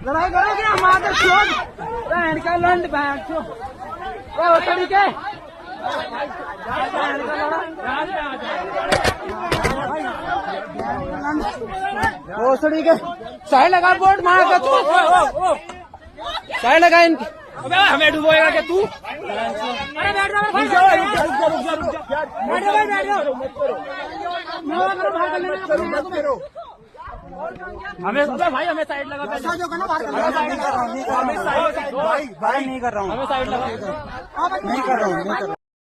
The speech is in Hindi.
लड़ाई करो क्या माता छोड़ बहन का लंड बहन छो तरीके ओसड़ी के साइड लगा बोर्ड मार का तू साइड लगा इनकी हमें डुबोएगा क्या तू? अरे बैठ जाओ हमें भाई हमें साइड लगा भाई नहीं कर रहा हूँ हमें साइड लगा नहीं कर रहा हूँ